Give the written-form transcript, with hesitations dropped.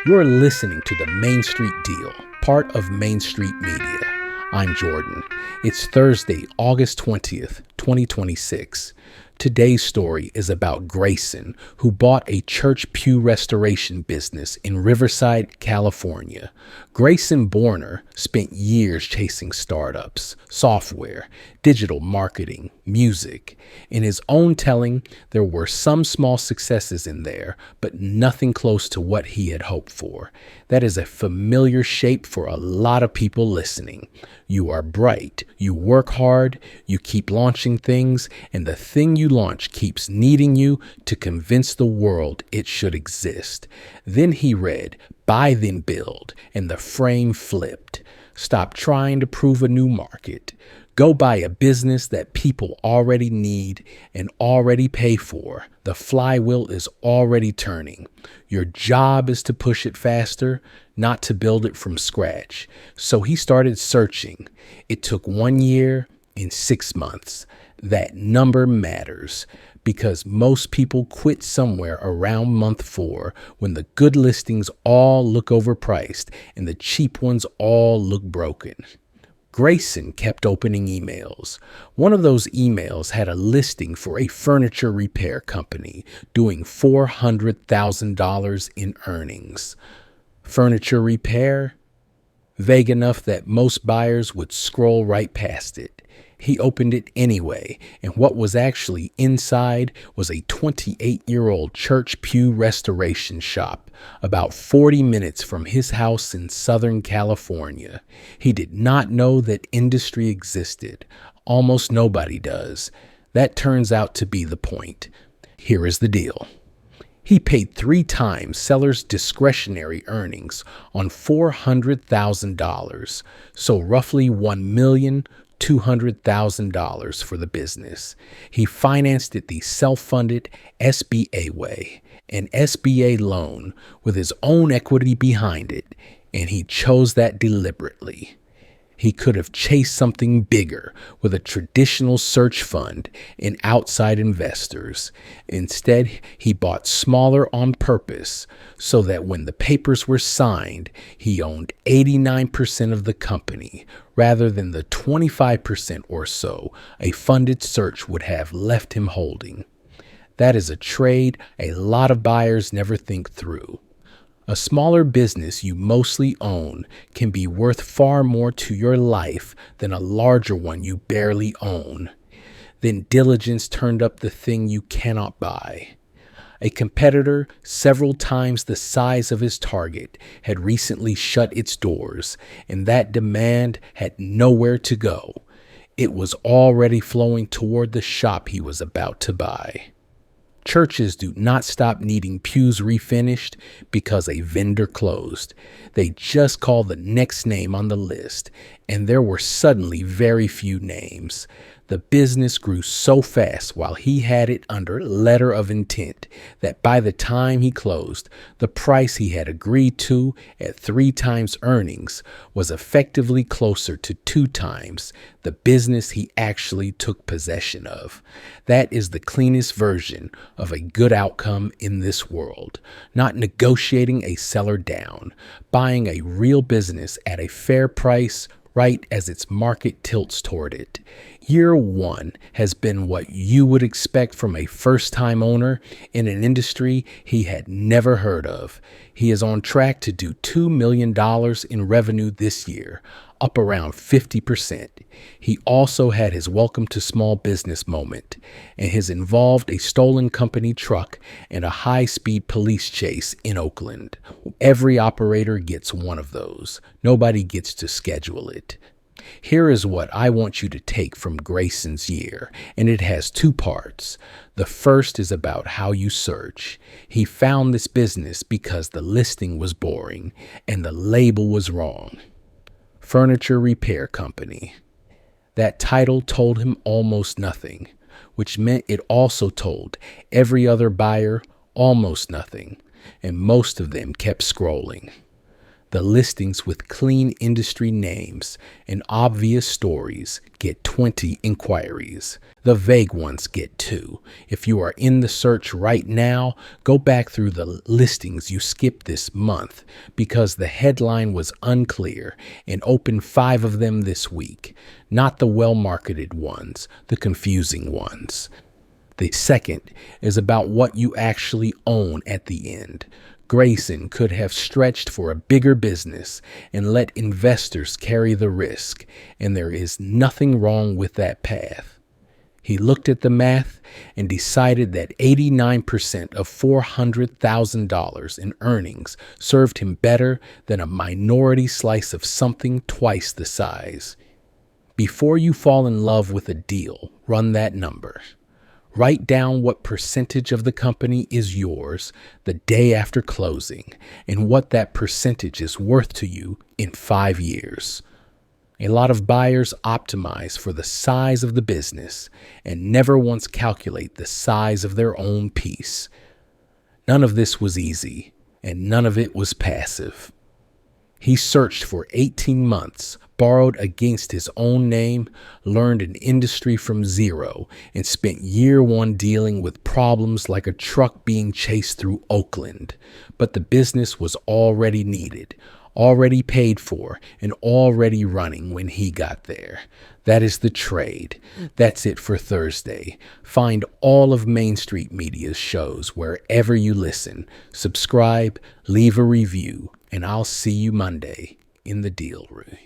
You're listening to the Main Street Deal, part of Main Street Media. I'm Jordan. It's Thursday, August 20th, 2026. Today's story is about Greyson, who bought a church pew restoration business in Riverside, California. Greyson Boerner spent years chasing startups, software, digital marketing, music. In his own telling, there were some small successes in there, but nothing close to what he had hoped for. That is a familiar shape for a lot of people listening. You are bright, you work hard, you keep launching things, and the thing you launch keeps needing you to convince the world it should exist. Then he read, "Buy then build," and the frame flipped. Stop trying to prove a new market. Go buy a business that people already need and already pay for. The flywheel is already turning. Your job is to push it faster, not to build it from scratch. So he started searching. It took 1 year and 6 months. That number matters because most people quit somewhere around month 4 when the good listings all look overpriced and the cheap ones all look broken. Greyson kept opening emails. One of those emails had a listing for a furniture repair company doing $400,000 in earnings. Furniture repair? Vague enough that most buyers would scroll right past it. He opened it anyway, and what was actually inside was a 28-year-old church pew restoration shop, about 40 minutes from his house in Southern California. He did not know that industry existed. Almost nobody does. That turns out to be the point. Here is the deal. He paid 3 times sellers' discretionary earnings on $400,000, so roughly $1,200,000 for the business. He financed it the self-funded SBA way, an SBA loan with his own equity behind it, and he chose that deliberately. He could have chased something bigger with a traditional search fund and outside investors. Instead, he bought smaller on purpose so that when the papers were signed, he owned 89% of the company rather than the 25% or so a funded search would have left him holding. That is a trade a lot of buyers never think through. A smaller business you mostly own can be worth far more to your life than a larger one you barely own. Then diligence turned up the thing you cannot buy. A competitor, several times the size of his target, had recently shut its doors, and that demand had nowhere to go. It was already flowing toward the shop he was about to buy. Churches do not stop needing pews refinished because a vendor closed. They just call the next name on the list, and there were suddenly very few names. The business grew so fast while he had it under letter of intent that by the time he closed, the price he had agreed to at 3 times earnings was effectively closer to 2 times the business he actually took possession of. That is the cleanest version of a good outcome in this world. Not negotiating a seller down, buying a real business at a fair price right as its market tilts toward it. Year 1 has been what you would expect from a first-time owner in an industry he had never heard of. He is on track to do $2 million in revenue this year, up around 50%. He also had his welcome to small business moment, and has involved a stolen company truck and a high-speed police chase in Oakland. Every operator gets one of those. Nobody gets to schedule it. Here is what I want you to take from Greyson's year, and it has 2 parts. The first is about how you search. He found this business because the listing was boring and the label was wrong. Furniture repair company. That title told him almost nothing, which meant it also told every other buyer almost nothing, and most of them kept scrolling. The listings with clean industry names and obvious stories get 20 inquiries. The vague ones get 2. If you are in the search right now, go back through the listings you skipped this month because the headline was unclear and open 5 of them this week. Not the well-marketed ones, the confusing ones. The second is about what you actually own at the end. Greyson could have stretched for a bigger business and let investors carry the risk, and there is nothing wrong with that path. He looked at the math and decided that 89% of $400,000 in earnings served him better than a minority slice of something twice the size. Before you fall in love with a deal, run that number. Write down what percentage of the company is yours the day after closing and what that percentage is worth to you in 5 years. A lot of buyers optimize for the size of the business and never once calculate the size of their own piece. None of this was easy, and none of it was passive. He searched for 18 months, borrowed against his own name, learned an industry from zero, and spent year 1 dealing with problems like a truck being chased through Oakland. But the business was already needed, already paid for, and already running when he got there. That is the trade. That's it for Thursday. Find all of Main Street Media's shows wherever you listen. Subscribe, leave a review, and I'll see you Monday in the deal room.